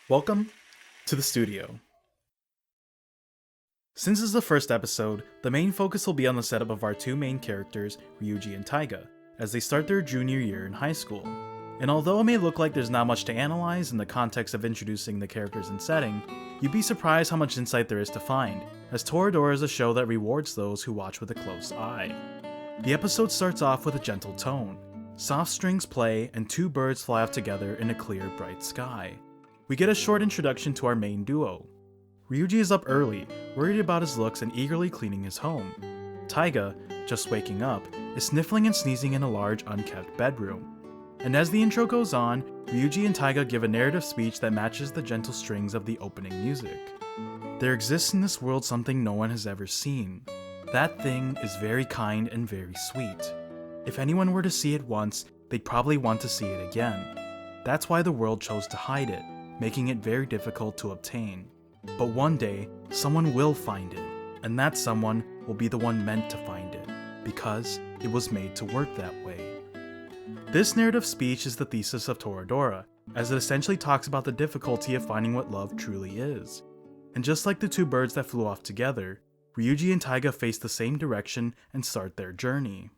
Welcome to the studio. Since this is the first episode, the main focus will be on the setup of our two main characters, Ryuuji and Taiga, as they start their junior year in high school. And although it may look like there's not much to analyze in the context of introducing the characters and setting, you'd be surprised how much insight there is to find, as Toradora is a show that rewards those who watch with a close eye. The episode starts off with a gentle tone. Soft strings play and two birds fly off together in a clear, bright sky. We get a short introduction to our main duo. Ryuuji is up early, worried about his looks and eagerly cleaning his home. Taiga, just waking up, is sniffling and sneezing in a large, unkept bedroom. And as the intro goes on, Ryuuji and Taiga give a narrative speech that matches the gentle strings of the opening music. There exists in this world something no one has ever seen. That thing is very kind and very sweet. If anyone were to see it once, they'd probably want to see it again. That's why the world chose to hide it, making it very difficult to obtain. But one day, someone will find it, and that someone will be the one meant to find it, because it was made to work that way. This narrative speech is the thesis of Toradora, as it essentially talks about the difficulty of finding what love truly is. And just like the two birds that flew off together, Ryuuji and Taiga face the same direction and start their journey.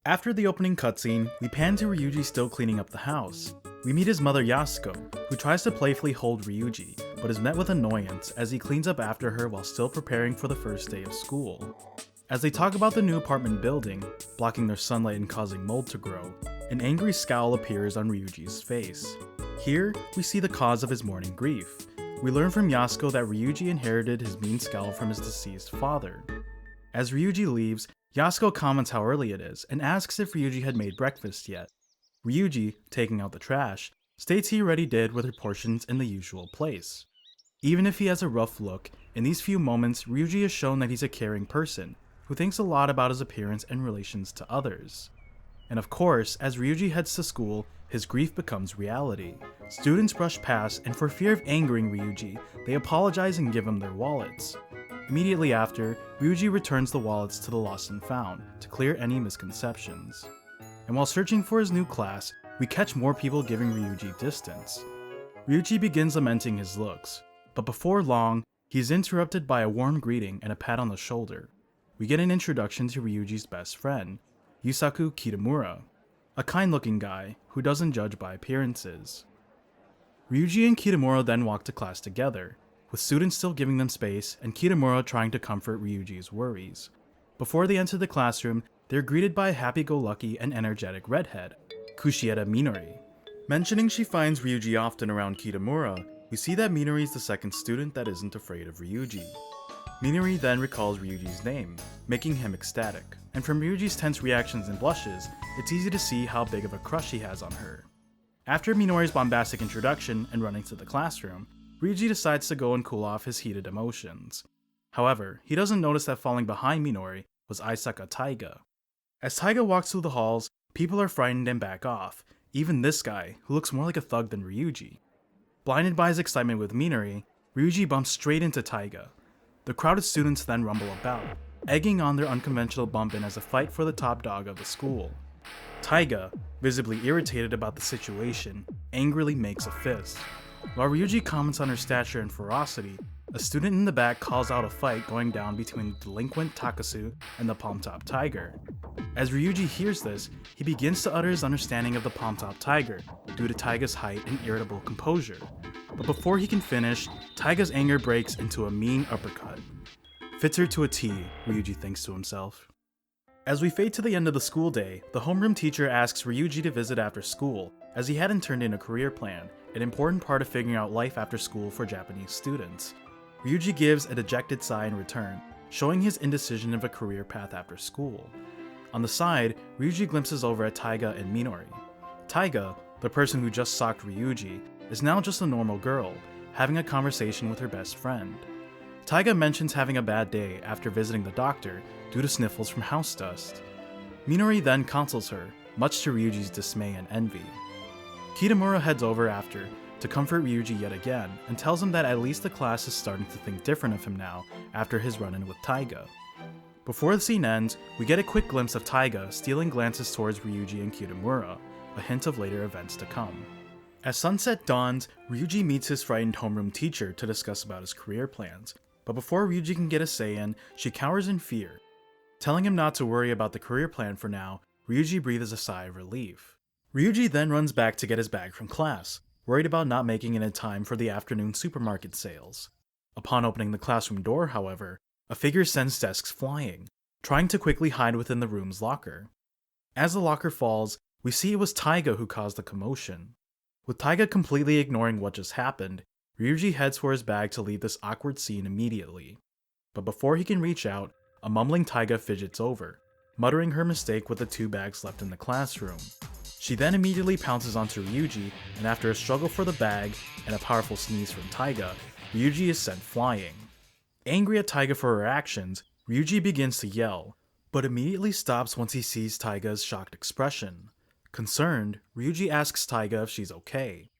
After the opening cutscene, we pan to Ryuuji still cleaning up the house. We meet his mother Yasuko, who tries to playfully hold Ryuuji, but is met with annoyance as he cleans up after her while still preparing for the first day of school. As they talk about the new apartment building, blocking their sunlight and causing mold to grow, an angry scowl appears on Ryuuji's face. Here, we see the cause of his morning grief. We learn from Yasuko that Ryuuji inherited his mean scowl from his deceased father. As Ryuuji leaves, Yasuko comments how early it is and asks if Ryuuji had made breakfast yet. Ryuuji, taking out the trash, states he already did with her portions in the usual place. Even if he has a rough look, in these few moments Ryuuji has shown that he's a caring person, who thinks a lot about his appearance and relations to others. And of course, as Ryuuji heads to school, his grief becomes reality. Students brush past, and for fear of angering Ryuuji, they apologize and give him their wallets. Immediately after, Ryuuji returns the wallets to the lost and found, to clear any misconceptions. And while searching for his new class, we catch more people giving Ryuuji distance. Ryuuji begins lamenting his looks, but before long, he is interrupted by a warm greeting and a pat on the shoulder. We get an introduction to Ryuuji's best friend, Yusaku Kitamura, a kind-looking guy who doesn't judge by appearances. Ryuuji and Kitamura then walk to class together, with students still giving them space and Kitamura trying to comfort Ryuuji's worries. Before they enter the classroom, they're greeted by a happy-go-lucky and energetic redhead, Kushieta Minori. Mentioning she finds Ryuuji often around Kitamura, we see that Minori is the second student that isn't afraid of Ryuuji. Minori then recalls Ryuuji's name, making him ecstatic, and from Ryuuji's tense reactions and blushes, it's easy to see how big of a crush he has on her. After Minori's bombastic introduction and running to the classroom, Ryuuji decides to go and cool off his heated emotions. However, he doesn't notice that falling behind Minori was Aisaka Taiga. As Taiga walks through the halls, people are frightened and back off, even this guy, who looks more like a thug than Ryuuji. Blinded by his excitement with Minori, Ryuuji bumps straight into Taiga. The crowded students then rumble about, egging on their unconventional bump-in as a fight for the top dog of the school. Taiga, visibly irritated about the situation, angrily makes a fist. While Ryuuji comments on her stature and ferocity, a student in the back calls out a fight going down between the delinquent Takasu and the Palm-Top Tiger. As Ryuuji hears this, he begins to utter his understanding of the Palm-Top Tiger, due to Taiga's height and irritable composure. But before he can finish, Taiga's anger breaks into a mean uppercut. Fits her to a T, Ryuuji thinks to himself. As we fade to the end of the school day, the homeroom teacher asks Ryuuji to visit after school, as he hadn't turned in a career plan, an important part of figuring out life after school for Japanese students. Ryuuji gives a dejected sigh in return, showing his indecision of a career path after school. On the side, Ryuuji glimpses over at Taiga and Minori. Taiga, the person who just socked Ryuuji, is now just a normal girl, having a conversation with her best friend. Taiga mentions having a bad day after visiting the doctor due to sniffles from house dust. Minori then counsels her, much to Ryuuji's dismay and envy. Kitamura heads over after to comfort Ryuuji yet again and tells him that at least the class is starting to think different of him now after his run-in with Taiga. Before the scene ends, we get a quick glimpse of Taiga stealing glances towards Ryuuji and Kitamura, a hint of later events to come. As sunset dawns, Ryuji meets his frightened homeroom teacher to discuss about his career plans, but before Ryuji can get a say in, she cowers in fear. Telling him not to worry about the career plan for now, Ryuji breathes a sigh of relief. Ryuji then runs back to get his bag from class, worried about not making it in time for the afternoon supermarket sales. Upon opening the classroom door, however, a figure sends desks flying, trying to quickly hide within the room's locker. As the locker falls, we see it was Taiga who caused the commotion. With Taiga completely ignoring what just happened, Ryuji heads for his bag to leave this awkward scene immediately. But before he can reach out, a mumbling Taiga fidgets over, muttering her mistake with the 2 bags left in the classroom. She then immediately pounces onto Ryuji, and after a struggle for the bag and a powerful sneeze from Taiga, Ryuji is sent flying. Angry at Taiga for her actions, Ryuji begins to yell, but immediately stops once he sees Taiga's shocked expression. Concerned, Ryuji asks Taiga if she's okay.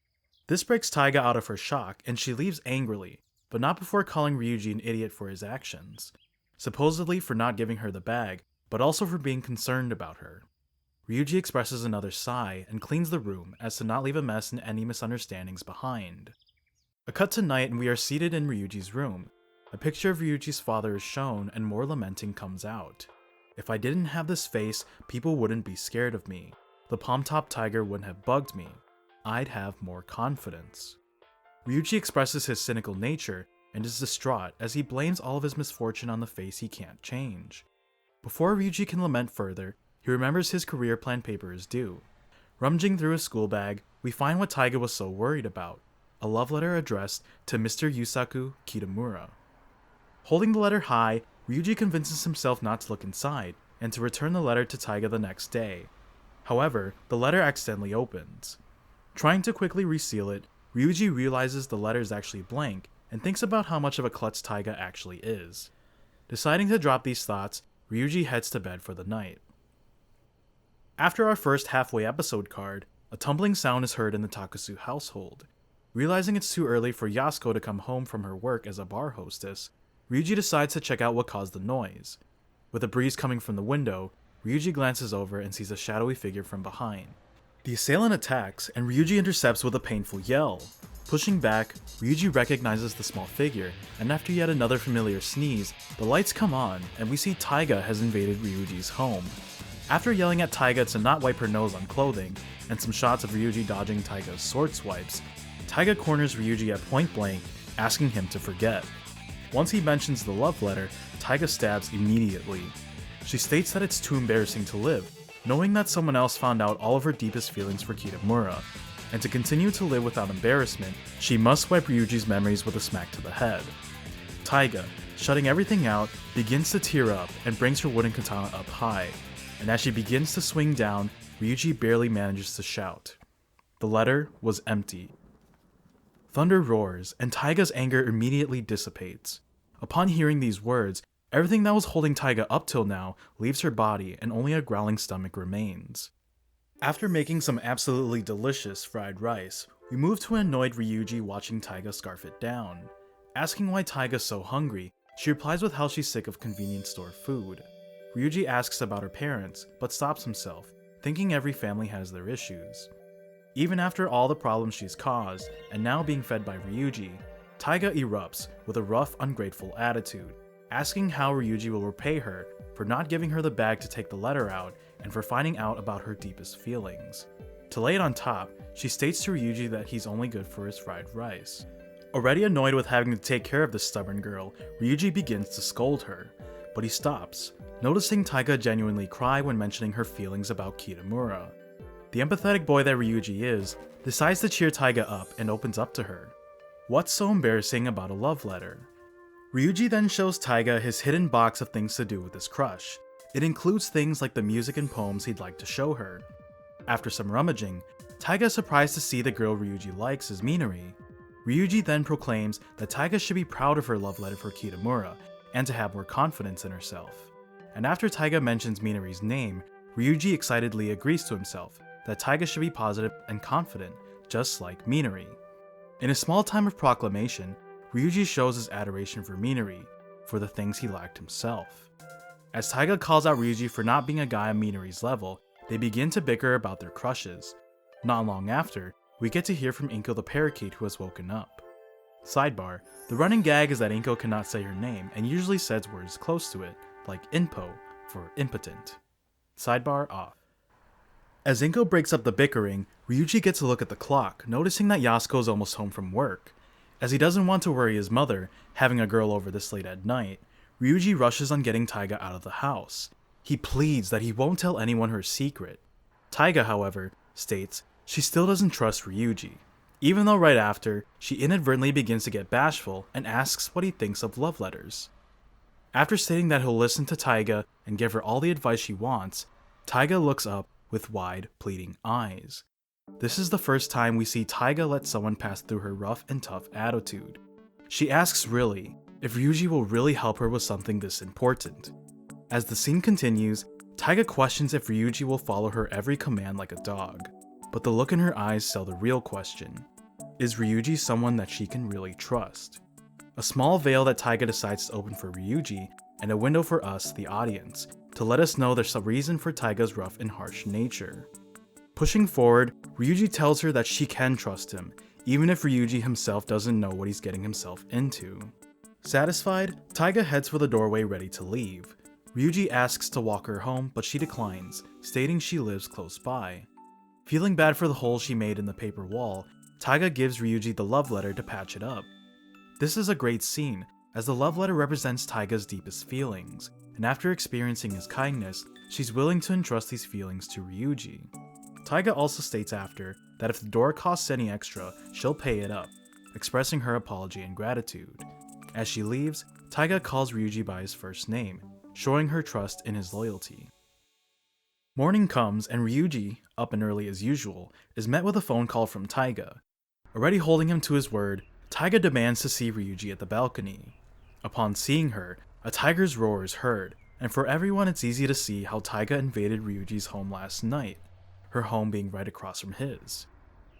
This breaks Taiga out of her shock, and she leaves angrily, but not before calling Ryuji an idiot for his actions. Supposedly for not giving her the bag, but also for being concerned about her. Ryuji expresses another sigh and cleans the room as to not leave a mess and any misunderstandings behind. A cut to night and we are seated in Ryuji's room. A picture of Ryuji's father is shown and more lamenting comes out. If I didn't have this face, people wouldn't be scared of me. The palm-top tiger wouldn't have bugged me. I'd have more confidence. Ryuji expresses his cynical nature and is distraught as he blames all of his misfortune on the face he can't change. Before Ryuji can lament further, he remembers his career plan paper is due. Rummaging through his school bag, we find what Taiga was so worried about, a love letter addressed to Mr. Yusaku Kitamura. Holding the letter high, Ryuji convinces himself not to look inside, and to return the letter to Taiga the next day. However, the letter accidentally opens. Trying to quickly reseal it, Ryuji realizes the letter is actually blank, and thinks about how much of a klutz Taiga actually is. Deciding to drop these thoughts, Ryuji heads to bed for the night. After our first halfway episode card, a tumbling sound is heard in the Takasu household. Realizing it's too early for Yasuko to come home from her work as a bar hostess, Ryuji decides to check out what caused the noise. With a breeze coming from the window, Ryuji glances over and sees a shadowy figure from behind. The assailant attacks, and Ryuji intercepts with a painful yell. Pushing back, Ryuji recognizes the small figure, and after yet another familiar sneeze, the lights come on, and we see Taiga has invaded Ryuji's home. After yelling at Taiga to not wipe her nose on clothing, and some shots of Ryuji dodging Taiga's sword swipes, Taiga corners Ryuji at point blank, asking him to forget. Once he mentions the love letter, Taiga stabs immediately. She states that it's too embarrassing to live, knowing that someone else found out all of her deepest feelings for Kitamura, and to continue to live without embarrassment, she must wipe Ryuji's memories with a smack to the head. Taiga, shutting everything out, begins to tear up and brings her wooden katana up high, and as she begins to swing down, Ryuji barely manages to shout. The letter was empty. Thunder roars, and Taiga's anger immediately dissipates. Upon hearing these words, everything that was holding Taiga up till now leaves her body and only a growling stomach remains. After making some absolutely delicious fried rice, we move to an annoyed Ryuji watching Taiga scarf it down. Asking why Taiga's so hungry, she replies with how she's sick of convenience store food. Ryuji asks about her parents, but stops himself, thinking every family has their issues. Even after all the problems she's caused, and now being fed by Ryuji, Taiga erupts with a rough, ungrateful attitude, asking how Ryuji will repay her for not giving her the bag to take the letter out and for finding out about her deepest feelings. To lay it on top, she states to Ryuji that he's only good for his fried rice. Already annoyed with having to take care of this stubborn girl, Ryuji begins to scold her, but he stops, noticing Taiga genuinely cry when mentioning her feelings about Kitamura. The empathetic boy that Ryuji is, decides to cheer Taiga up and opens up to her. What's so embarrassing about a love letter? Ryuji then shows Taiga his hidden box of things to do with his crush. It includes things like the music and poems he'd like to show her. After some rummaging, Taiga is surprised to see the girl Ryuji likes is Minori. Ryuji then proclaims that Taiga should be proud of her love letter for Kitamura, and to have more confidence in herself. And after Taiga mentions Minori's name, Ryuji excitedly agrees to himself that Taiga should be positive and confident, just like Minori. In a small time of proclamation, Ryuji shows his adoration for Minori, for the things he lacked himself. As Taiga calls out Ryuji for not being a guy on Minori's level, they begin to bicker about their crushes. Not long after, we get to hear from Inko the parakeet who has woken up. Sidebar, the running gag is that Inko cannot say her name and usually says words close to it, like Inpo for impotent. Sidebar off. As Inko breaks up the bickering, Ryuuji gets a look at the clock, noticing that Yasuko is almost home from work. As he doesn't want to worry his mother, having a girl over this late at night, Ryuuji rushes on getting Taiga out of the house. He pleads that he won't tell anyone her secret. Taiga, however, states she still doesn't trust Ryuuji, even though right after, she inadvertently begins to get bashful and asks what he thinks of love letters. After stating that he'll listen to Taiga and give her all the advice she wants, Taiga looks up with wide, pleading eyes. This is the first time we see Taiga let someone pass through her rough and tough attitude. She asks really if Ryuuji will really help her with something this important. As the scene continues, Taiga questions if Ryuuji will follow her every command like a dog, but the look in her eyes sell the real question. Is Ryuuji someone that she can really trust? A small veil that Taiga decides to open for Ryuuji, and a window for us, the audience, to let us know there's a reason for Taiga's rough and harsh nature. Pushing forward, Ryuuji tells her that she can trust him, even if Ryuuji himself doesn't know what he's getting himself into. Satisfied, Taiga heads for the doorway ready to leave. Ryuuji asks to walk her home, but she declines, stating she lives close by. Feeling bad for the hole she made in the paper wall, Taiga gives Ryuuji the love letter to patch it up. This is a great scene, as the love letter represents Taiga's deepest feelings, and after experiencing his kindness, she's willing to entrust these feelings to Ryuuji. Taiga also states after that if the door costs any extra, she'll pay it up, expressing her apology and gratitude. As she leaves, Taiga calls Ryuuji by his first name, showing her trust in his loyalty. Morning comes and Ryuuji, up and early as usual, is met with a phone call from Taiga. Already holding him to his word, Taiga demands to see Ryuuji at the balcony. Upon seeing her, a tiger's roar is heard, and for everyone it's easy to see how Taiga invaded Ryuuji's home last night, her home being right across from his.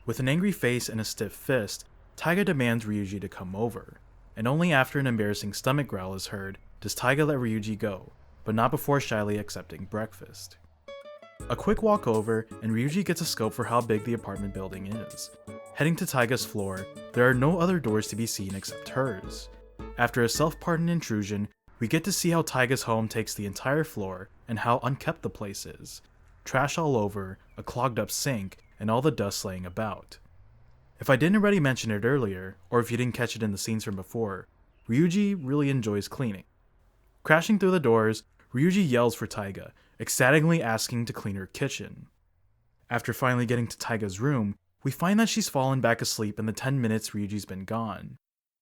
With an angry face and a stiff fist, Taiga demands Ryuuji to come over, and only after an embarrassing stomach growl is heard does Taiga let Ryuuji go, but not before shyly accepting breakfast. A quick walk over, and Ryuuji gets a scope for how big the apartment building is. Heading to Taiga's floor, there are no other doors to be seen except hers. After a self-pardoned intrusion, we get to see how Taiga's home takes the entire floor and how unkept the place is. Trash all over, a clogged up sink, and all the dust laying about. If I didn't already mention it earlier, or if you didn't catch it in the scenes from before, Ryuuji really enjoys cleaning. Crashing through the doors, Ryuuji yells for Taiga, ecstatically asking to clean her kitchen. After finally getting to Taiga's room, we find that she's fallen back asleep in the 10 minutes Ryuuji's been gone.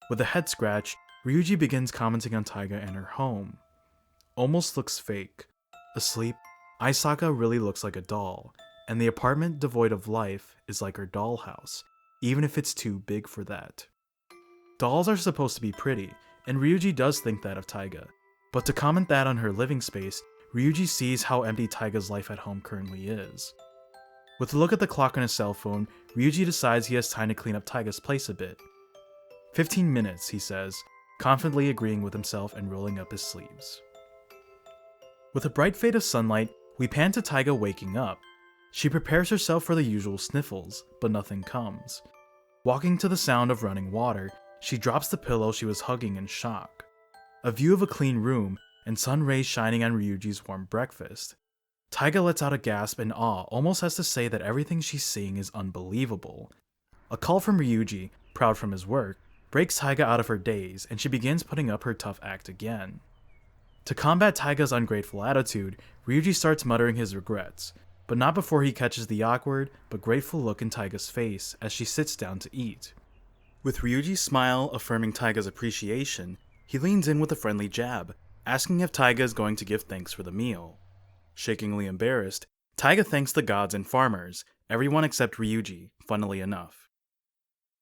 With a head scratch, Ryuuji begins commenting on Taiga and her home. Almost looks fake. Asleep, Aisaka really looks like a doll, and the apartment devoid of life is like her dollhouse, even if it's too big for that. Dolls are supposed to be pretty, and Ryuuji does think that of Taiga, but to comment that on her living space, Ryuuji sees how empty Taiga's life at home currently is. With a look at the clock on his cell phone, Ryuuji decides he has time to clean up Taiga's place a bit. 15 minutes, he says, confidently agreeing with himself and rolling up his sleeves. With a bright fade of sunlight, we pan to Taiga waking up. She prepares herself for the usual sniffles, but nothing comes. Walking to the sound of running water, she drops the pillow she was hugging in shock. A view of a clean room, and sun rays shining on Ryuuji's warm breakfast. Taiga lets out a gasp in awe, almost as to say that everything she's seeing is unbelievable. A call from Ryuuji, proud from his work, breaks Taiga out of her daze, and she begins putting up her tough act again. To combat Taiga's ungrateful attitude, Ryuuji starts muttering his regrets, but not before he catches the awkward but grateful look in Taiga's face as she sits down to eat. With Ryuuji's smile affirming Taiga's appreciation, he leans in with a friendly jab, asking if Taiga is going to give thanks for the meal. Shakingly embarrassed, Taiga thanks the gods and farmers, everyone except Ryuuji, funnily enough.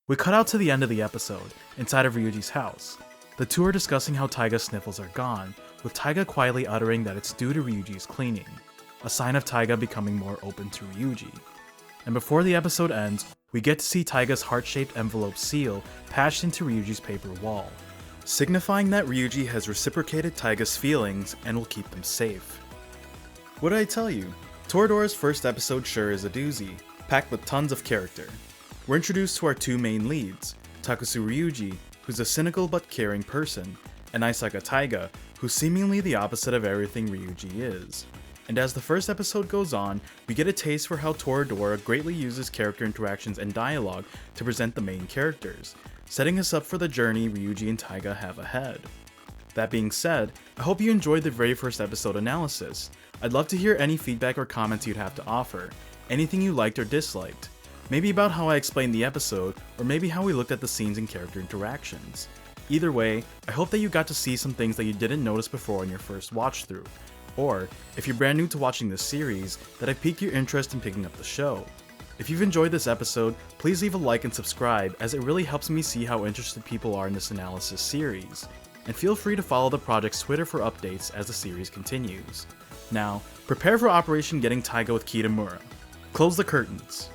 We cut out to the end of the episode, inside of Ryuuji's house. The two are discussing how Taiga's sniffles are gone, with Taiga quietly uttering that it's due to Ryuuji's cleaning, a sign of Taiga becoming more open to Ryuuji. And before the episode ends, we get to see Taiga's heart-shaped envelope seal patched into Ryuuji's paper wall, signifying that Ryuuji has reciprocated Taiga's feelings and will keep them safe. What did I tell you? Toradora's first episode sure is a doozy, packed with tons of character. We're introduced to our two main leads, Takusu Ryuuji, who's a cynical but caring person, and Aisaka Taiga, who's seemingly the opposite of everything Ryuuji is. And as the first episode goes on, we get a taste for how Toradora greatly uses character interactions and dialogue to present the main characters, setting us up for the journey Ryuuji and Taiga have ahead. That being said, I hope you enjoyed the very first episode analysis. I'd love to hear any feedback or comments you'd have to offer, anything you liked or disliked, maybe about how I explained the episode, or maybe how we looked at the scenes and character interactions. Either way, I hope that you got to see some things that you didn't notice before on your first watch through, or, if you're brand new to watching this series, that I piqued your interest in picking up the show. If you've enjoyed this episode, please leave a like and subscribe, as it really helps me see how interested people are in this analysis series. And feel free to follow the project's Twitter for updates as the series continues. Now, prepare for Operation Getting Taiga with Kitamura. Close the curtains.